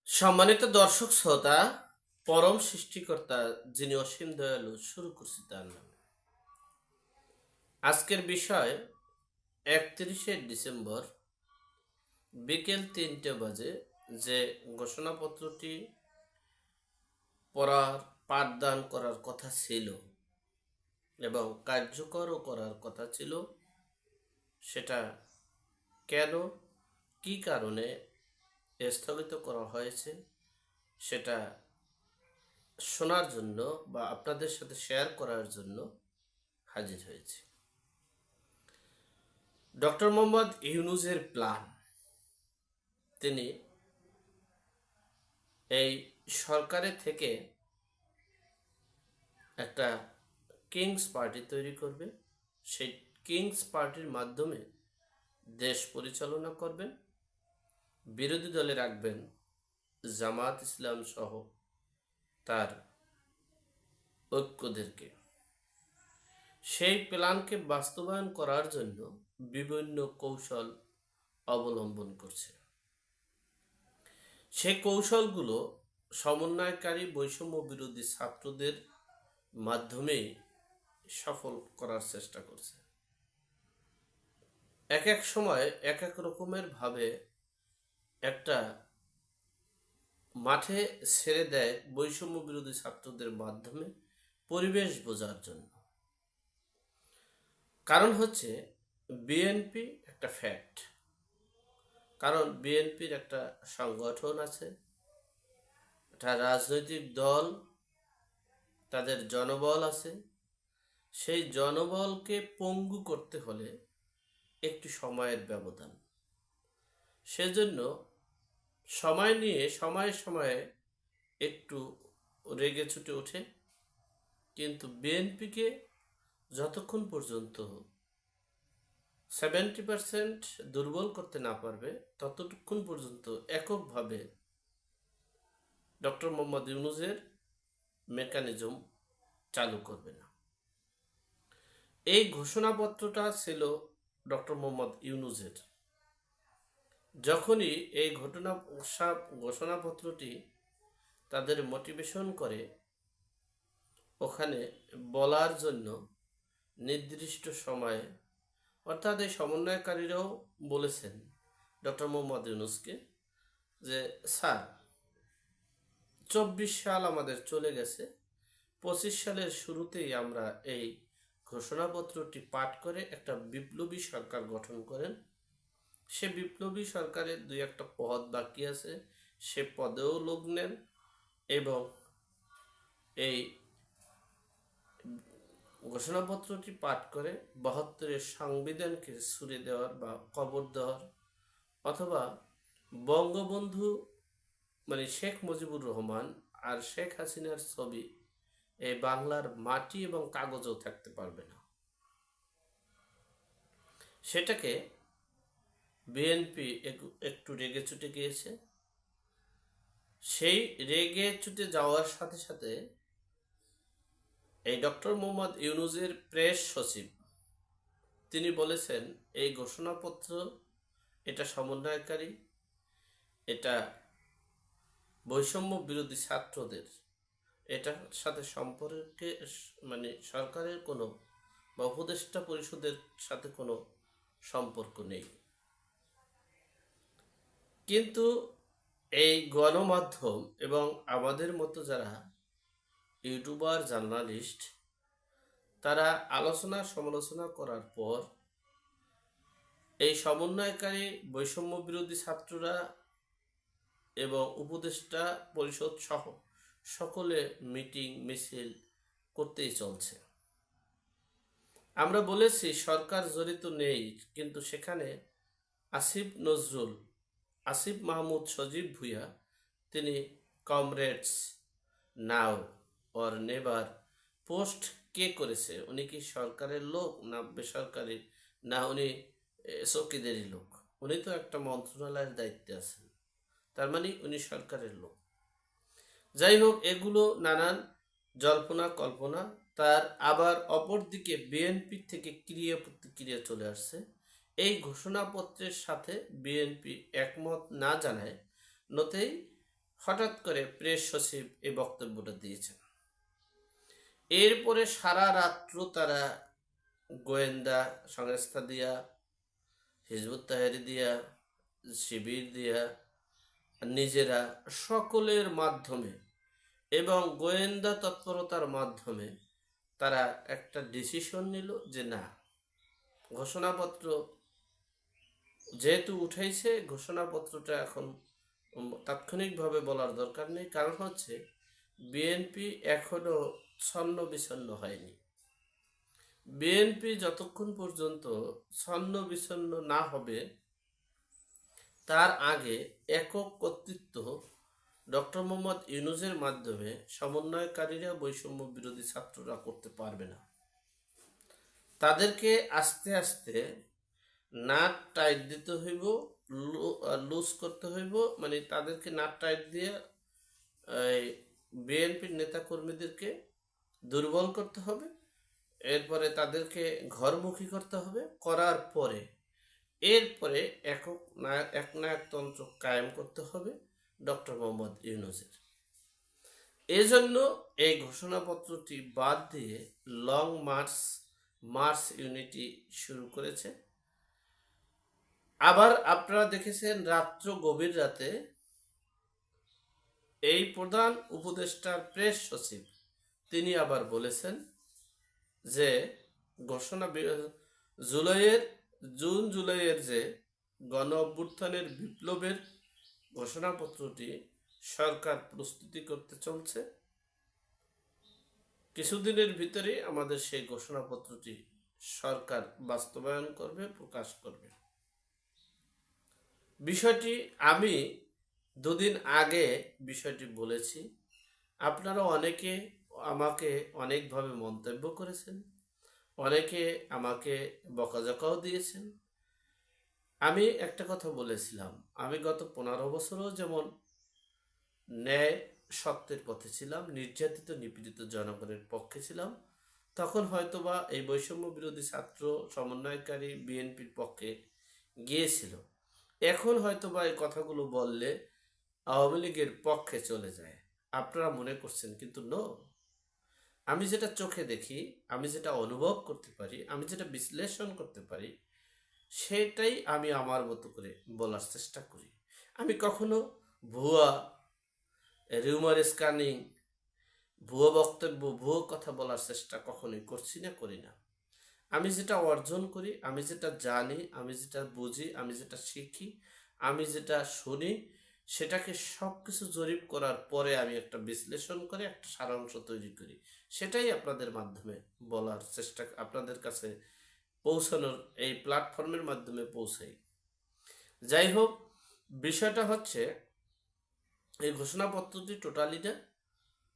সম্মানিত দর্শক শ্রোতা, পরম সৃষ্টিকর্তা যিনি অসীম দয়ালু, শুরু করছি তার নামে। আজকের বিষয় 31শে ডিসেম্বর বিকেল 3টে বাজে যে ঘোষণাপত্রটি পড়ার পাঠদান করার কথা ছিল এবং কার্যকরও করার কথা ছিল, সেটা কেন, কি কারণে স্থগিত করা হয়েছে সেটা শোনার জন্য বা আপনাদের সাথে শেয়ার করার জন্য হাজির হয়েছে। ডক্টর মোহাম্মদ ইউনূসের প্ল্যান, তিনি এই সরকারের থেকে একটা কিংস পার্টি তৈরি করবে। সেই কিংস পার্টির মাধ্যমে দেশ পরিচালনা করবেন। বিরোধী দলে রাখবেন জামাত ইসলাম সহ তার ঐক্যদেরকে। সেই প্ল্যানকে বাস্তবায়ন করার জন্য বিভিন্ন কৌশল অবলম্বন করছে। সেই কৌশলগুলো সমন্বয়কারী বৈষম্য বিরোধী ছাত্রদের মাধ্যমে সফল করার চেষ্টা করছে। এক এক সময় এক এক রকমের ভাবে একটা মাঠে ছেড়ে দেয় বৈষম্য বিরোধী ছাত্রদের মাধ্যমে পরিবেশ বোঝার জন্য। কারণ হচ্ছে বিএনপি একটা ফ্যাক্ট, কারণ বিএনপির একটা সংগঠন আছে, একটা রাজনৈতিক দল, তাদের জনবল আছে। সেই জনবলকে পঙ্গু করতে হলে একটু সময়ের ব্যবধান। সেজন্য সময় নিয়ে সময়ে সময়ে একটু রেগে ছুটে ওঠে, কিন্তু বিএনপিকে যতক্ষণ পর্যন্ত 70% দুর্বল করতে না পারবে ততক্ষণ পর্যন্ত এককভাবে ডক্টর মোহাম্মদ ইউনূসের মেকানিজম চালু করবে না। এই ঘোষণাপত্রটা ছিল ডক্টর মোহাম্মদ ইউনূসের। যখনই এই ঘোষণাপত্রটি তাদের মোটিভেশন করে, ওখানে বলার জন্য নির্দিষ্ট সময়ে, অর্থাৎ এই সমন্বয়কারীরাও বলেছেন ডক্টর মোহাম্মদ ইউনূসকে যে স্যার, 24 সাল আমাদের চলে গেছে, 25 সালের শুরুতেই আমরা এই ঘোষণাপত্রটি পাঠ করে একটা বিপ্লবী সরকার গঠন করেন। সে বিপ্লবী সরকারের 2-1টা পদ বাকি আছে, সে পদেও লোক নেন এবং এই ঘোষণাপত্রটি পাঠ করে 72-এর সংবিধানকে ছুড়ে দেওয়ার বা কবর দেওয়ার, অথবা বঙ্গবন্ধু মানে শেখ মুজিবুর রহমান আর শেখ হাসিনার ছবি এই বাংলার মাটি এবং কাগজেও থাকতে পারবে না, সেটাকে বিএনপি একটু রেগে চুটে গিয়েছে। সেই রেগে চুটে যাওয়ার সাথে সাথে এই ডক্টর মোহাম্মদ ইউনূসের প্রেস সচিব তিনি বলেছেন, এই ঘোষণাপত্র এটা সমন্বয়কারী, এটা বৈষম্য বিরোধী ছাত্রদের, এটার সাথে সম্পর্কে মানে সরকারের কোনো বা উপদেষ্টা পরিষদের সাথে কোনো সম্পর্ক নেই। কিন্তু এই গণমাধ্যম এবং আমাদের মতো যারা ইউটিউবার, জার্নালিস্ট, তারা আলোচনা সমালোচনা করার পর এই সমন্বয়কারী বৈষম্য বিরোধী ছাত্ররা এবং উপদেষ্টা পরিষদ সহ সকলে মিটিং মিছিল করতেই চলছে। আমরা বলেছি সরকার জড়িত নেই, কিন্তু সেখানে আসিফ নজরুল, আসিফ মাহমুদ, সজীব ভুঁইয়া, তিনি comrades now or never post কে করেছে? উনি কি সরকারের লোক না বেসরকারি, না উনি চৌকিদারি লোক? উনি তো একটা মন্ত্রণালয়ের দায়িত্বে আছেন, তার মানে উনি সরকারের লোক। যাই হোক, এগুলো নানান জল্পনা কল্পনা। তার আবার অপরদিকে বিএনপি থেকে ক্রিয়া প্রতিক্রিয়া চলে আসছে। এই ঘোষণাপত্রের সাথে বিএনপি একমত না জানায় নতেই হঠাৎ করে প্রেস সচিব এই বক্তব্যটা দিয়েছেন। এরপরে সারা রাত্র তারা গোয়েন্দা সংস্থা দিয়া, হিজবুত তাহরীর দিয়া, শিবির দিয়া, নিজেরা সকলের মাধ্যমে এবং গোয়েন্দা তৎপরতার মাধ্যমে তারা একটা ডিসিশন নিল যে না, ঘোষণাপত্র যেহেতু উঠাইছে, ঘোষণাপত্রটা এখন তাৎক্ষণিকভাবে বলার দরকার নেই। কারণ হচ্ছে বিএনপি এখনো ছন্ন বিছন্ন হয়নি। বিএনপি যতক্ষণ পর্যন্ত ছন্ন বিছন্ন না হবে, তার আগে একক কর্তৃত্ব ডক্টর মোহাম্মদ ইউনূসের মাধ্যমে সমন্বয়কারীরা, বৈষম্য বিরোধী ছাত্ররা করতে পারবে না। তাদেরকে আস্তে আস্তে নাট টাইট দিতে হইব, লুজ করতে হইব, মানে তাদেরকে নাট টাইট দিয়ে বিএনপির নেতাকর্মীদেরকে দুর্বল করতে হবে। এরপরে তাদেরকে ঘরমুখী করতে হবে। করার পরে এরপরে একনায়কতন্ত্র কায়েম করতে হবে ডক্টর মোহাম্মদ ইউনূসের। এজন্য এই ঘোষণাপত্রটি বাদ দিয়ে লং মার্চ ইউনিটি শুরু করেছে। আবার আপনারা দেখেছেন গভীর রাতে এই প্রধান উপদেষ্টার প্রেস সচিব তিনি আবার বলেছেন যে জুন জুলাইয়ের যে গণ অভ্যুত্থানের বিপ্লবের ঘোষণাপত্রটি সরকার প্রস্তুতি করতে চলছে। কিছুদিনের ভিতরে আমাদের সেই ঘোষণাপত্রটি সরকার বাস্তবায়ন করবে, প্রকাশ করবে। বিষয়টি আমি দুদিন আগে বিষয়টি বলেছি। আপনারা অনেকে আমাকে অনেকভাবে মন্তব্য করেছেন, অনেকে আমাকে বকাঝকাও দিয়েছেন। আমি একটা কথা বলেছিলাম, আমি গত 15 বছরও যেমন ন্যায় সত্যের পথে ছিলাম, নির্যাতিত নিপীড়িত জনগণের পক্ষে ছিলাম, তখন হয়তোবা এই বৈষম্য বিরোধী ছাত্র সমন্বয়কারী বিএনপির পক্ষে গিয়েছিল। এখন হয়তোবা এই কথাগুলো বললে আওয়ামী লীগের পক্ষে চলে যায় আপনারা মনে করছেন, কিন্তু নো। আমি যেটা চোখে দেখি, আমি যেটা অনুভব করতে পারি, আমি যেটা বিশ্লেষণ করতে পারি, সেটাই আমি আমার মতো করে বলার চেষ্টা করি। আমি কখনো ভুয়া রিউমার স্ক্যানিং, ভুয়ো বক্তব্য, ভুয়ো কথা বলার চেষ্টা কখনোই করছি না, করি না। আমি যেটা অর্জন করি, আমি যেটা জানি, আমি যেটা বুঝি, আমি যেটা শিখি, আমি যেটা শুনি, সেটাকে সব কিছু জরিপ করার পরে আমি একটা বিশ্লেষণ করে একটা সারাংশ তৈরি করি। সেটাই আপনাদের মাধ্যমে বলার চেষ্টা, আপনাদের কাছে পৌঁছানোর এই প্ল্যাটফর্মের মাধ্যমে পৌঁছাই। যাই হোক, বিষয়টা হচ্ছে এই ঘোষণাপত্রটি টোটালিটা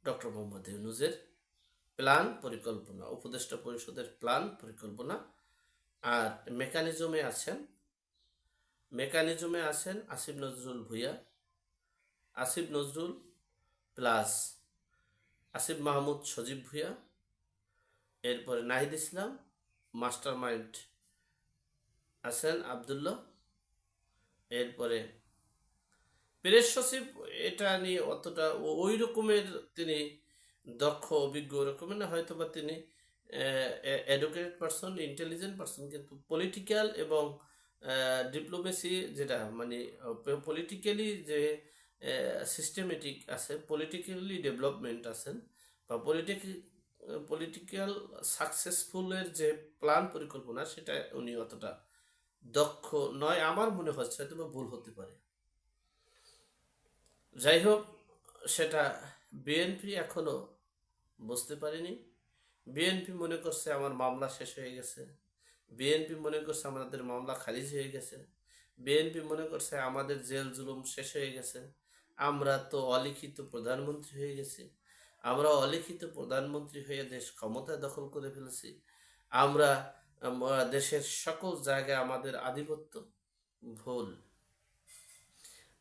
ডক্টর মোহাম্মদ ইউনূসের প্ল্যান, পরিকল্পনা, উপদেষ্টা পরিষদের প্ল্যান, পরিকল্পনা। আর মেকানিজমে আছেন আসিফ নজরুল ভূঁইয়া, আসিফ নজরুল প্লাস আসিফ মাহমুদ সজীব ভূঁইয়া, এরপরে নাহিদ ইসলাম, মাস্টার মাইন্ড আছেন আবদুল্লাহ, এরপরে প্রেস সচিব এটা নিয়ে অতটা ওই রকমের তিনি দক্ষ, অভিজ্ঞ রকমের না, হয়তো বা তিনি এডুকেটেড পারসন, ইন্টেলিজেন্ট পারসন, কিন্তু পলিটিক্যাল এবং ডিপ্লোমেসি যেটা মানে পলিটিক্যালি যে সিস্টেমেটিক আছে, পলিটিক্যালি ডেভেলপমেন্ট আছেন, বা পলিটিক্যাল সাকসেসফুলের যে প্ল্যান, পরিকল্পনা, সেটা উনি অতটা দক্ষ নয় আমার মনে হচ্ছে, হয়তো বা ভুল হতে পারে। যাই হোক, সেটা বিএনপি এখনো বুঝতে পারেনি। বিএনপি মনে করছে আমার মামলা শেষ হয়ে গেছে, বিএনপি মনে করছে আমাদের মামলা খারিজ হয়ে গেছে, বিএনপি মনে করছে আমাদের জেল জুলুম শেষ হয়ে গেছে, আমরা তো অলিখিত প্রধানমন্ত্রী হয়ে গেছি, আমরা অলিখিত প্রধানমন্ত্রী হয়ে দেশ ক্ষমতা দখল করে ফেলেছি, আমরা দেশের সকল জায়গায় আমাদের আধিপত্য। ভুল।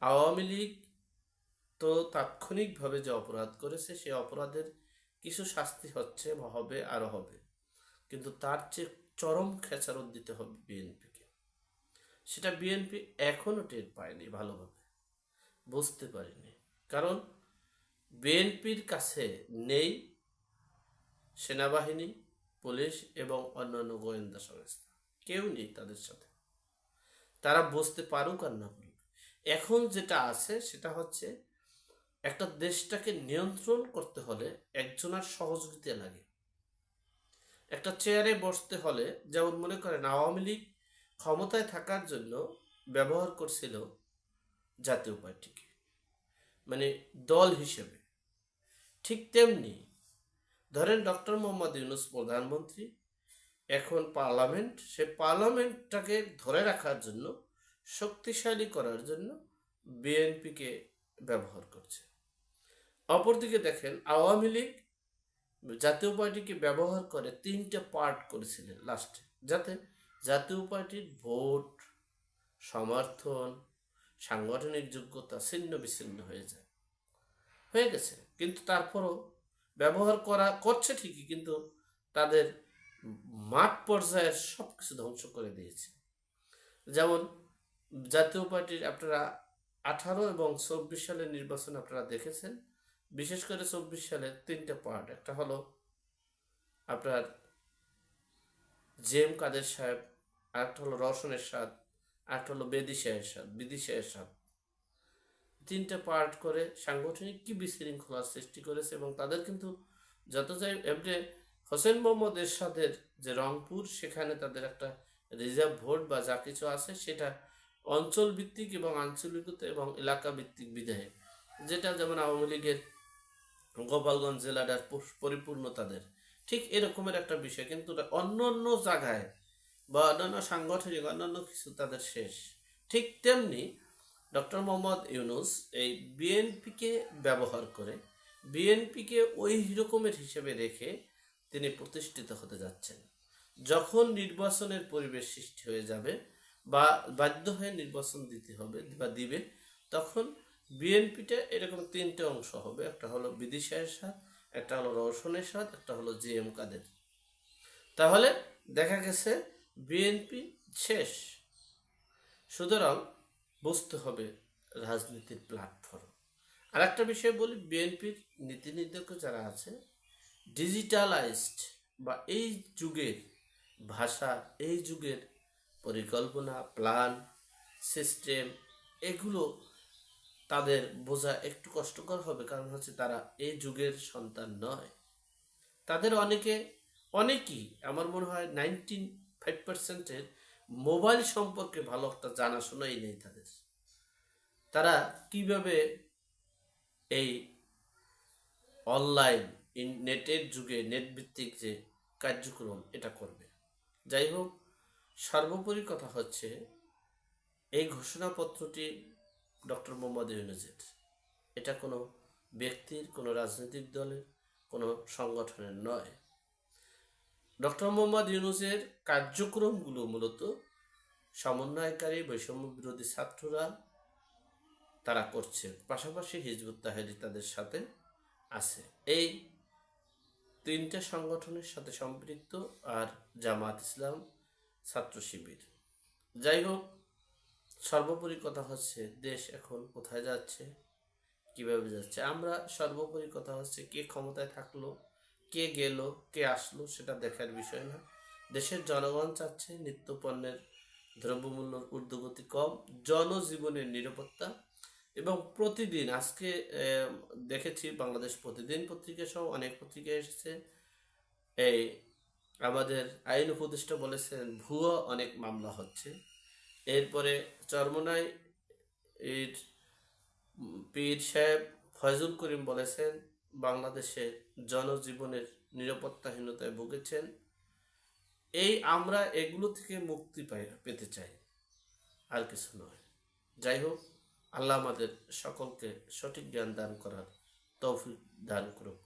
আওয়ামী লীগ তো তাৎক্ষণিকভাবে যে অপরাধ করেছে, সে অপরাধের কিছু শাস্তি হচ্ছে, হবে, আরো হবে, কিন্তু তার চেয়ে চরম খেচারত দিতে হবে বিএনপিকে। সেটা বিএনপি এখনো টের পায়নি, ভালোভাবে বুঝতে পারেনি। কারণ বিএনপির কাছে নেই সেনাবাহিনী, পুলিশ এবং অন্যান্য গোয়েন্দা সংস্থা, কেউ নেই তাদের সাথে। তারা বুঝতে পারুক আর না পারুক, এখন যেটা আছে সেটা হচ্ছে একটা দেশটাকে নিয়ন্ত্রণ করতে হলে একজনের সহযোগিতা লাগে। একটা চেয়ারে বসতে হলে, যেমন মনে করেন আওয়ামী লীগ ক্ষমতায় থাকার জন্য ব্যবহার করছিল জাতীয় পার্টিকে, মানে দল হিসেবে, ঠিক তেমনি ধরেন ডক্টর মোহাম্মদ ইউনূস প্রধানমন্ত্রী, এখন পার্লামেন্ট, সে পার্লামেন্টটাকে ধরে রাখার জন্য, শক্তিশালী করার জন্য বিএনপিকে ব্যবহার করছে। অপরদিকে দেখেন আওয়ামী লীগ জাতীয় পার্টিকে ব্যবহার করে 3টে পার্ট করেছিলেন লাস্টে, যাতে জাতীয় পার্টির ভোট, সমর্থন, সাংগঠনিক যোগ্যতা ছিন্ন বিচ্ছিন্ন হয়ে গেছে। কিন্তু তারপরও ব্যবহার করছে ঠিকই, কিন্তু তাদের মাঠ পর্যায়ের সব কিছু ধ্বংস করে দিয়েছে। যেমন জাতীয় পার্টির আপনারা 18 এবং 24 সালের নির্বাচন আপনারা দেখেছেন, বিশেষ করে 24 সালের 3টে পার্ট, একটা হলো আপনার জেএম কাদের সাহেব, আরেকটা হলো রওশন এরশাদ, আরেকটা হলো বিধি এরশাদ, 3টে পার্ট করে সাংগঠনিক কি বিশৃঙ্খলার সৃষ্টি করেছে। এবং তাদের কিন্তু যত যাই এমনি হোসেন মোহাম্মদ এরশাদের যে রংপুর, সেখানে তাদের একটা রিজার্ভ ভোট বা যা কিছু আছে সেটা অঞ্চল ভিত্তিক এবং আঞ্চলিকতা এবং এলাকা ভিত্তিক বিধায়ক, যেটা যেমন আওয়ামী লীগের গোপালগঞ্জ জেলাটার পরিপূর্ণ তাদের ঠিক এরকমের একটা বিষয়। কিন্তু অন্য অন্য জায়গায় বা অন্যান্য সাংগঠনিক অন্যান্য কিছু তাদের শেষ। ঠিক তেমনি ডক্টর মোহাম্মদ ইউনূস এই বিএনপিকে ব্যবহার করে, বিএনপিকে ওই রকমের হিসেবে রেখে তিনি প্রতিষ্ঠিত হতে যাচ্ছেন। যখন নির্বাচনের পরিবেশ সৃষ্টি হয়ে যাবে বা বাধ্য হয়ে নির্বাচন দিতে হবে বা দিবে, তখন বিএনপিটা এরকম 3টে অংশ হবে, একটা হলো বিধি এরশাদ, একটা হলো রওশন এরশাদ, একটা হলো জেএম কাদের। তাহলে দেখা গেছে বিএনপি শেষ। সুতরাং বুঝতে হবে রাজনীতির প্ল্যাটফর্ম। আর একটা বিষয় বলি, বিএনপির নীতি নির্ধারক যারা আছে, ডিজিটালাইজড বা এই যুগের ভাষা, এই যুগের পরিকল্পনা, প্ল্যান, সিস্টেম, এগুলো তাদের বোঝা একটু কষ্টকর হবে। কারণ হচ্ছে তারা এই যুগের সন্তান নয়। তাদের অনেকেই আমার মনে হয় 95%-এর মোবাইল সম্পর্কে ভালো একটা জানাশোনাই নেই তাদের। তারা কিভাবে এই অনলাইন নেটের যুগে নেটভিত্তিক যে কার্যক্রম এটা করবে। যাই হোক, সর্বোপরি কথা হচ্ছে এই ঘোষণাপত্রটি ডক্টর মোহাম্মদ ইউনূসের, এটা কোনো ব্যক্তির, কোনো রাজনৈতিক দলের, কোনো সংগঠনের নয়। ডক্টর মোহাম্মদ ইউনূসের কার্যক্রমগুলো মূলত সমন্বয়কারী বৈষম্য বিরোধী ছাত্ররা তারা করছে, পাশাপাশি হিজবুত তাহরির তাদের সাথে আছে, এই 3টে সংগঠনের সাথে সম্পৃক্ত, আর জামাত ইসলাম, ছাত্র শিবির। যাই হোক, সর্বোপরি কথা হচ্ছে দেশ এখন কোথায় যাচ্ছে, কিভাবে যাচ্ছে। আমরা সর্বোপরি কথা হচ্ছে কে ক্ষমতায় থাকলো, কে গেল, কে আসলো, সেটা দেখার বিষয় না। দেশের জনগণ চাচ্ছে নিত্য পণ্যের দ্রব্যমূল্যের ঊর্ধ্বগতি কম, জনজীবনের নিরাপত্তা, এবং প্রতিদিন আজকে দেখেছি বাংলাদেশ প্রতিদিন পত্রিকা সহ অনেক পত্রিকা এসেছে, এই আমাদের আইন উপদেষ্টা বলেছেন ভুয়া অনেক মামলা হচ্ছে। এরপরে চরমোনাই এর পীর সাহেব ফয়জুল করিম বলেছেন বাংলাদেশে জনজীবনের নিরাপত্তাহীনতায় ভুগেছেন। আমরা এগুলো থেকে মুক্তি পেতে চাই, আর কিছু নয়। যাই হোক, আল্লাহ আমাদের সকলকে সঠিক জ্ঞান দান করার তৌফিক দান করুক।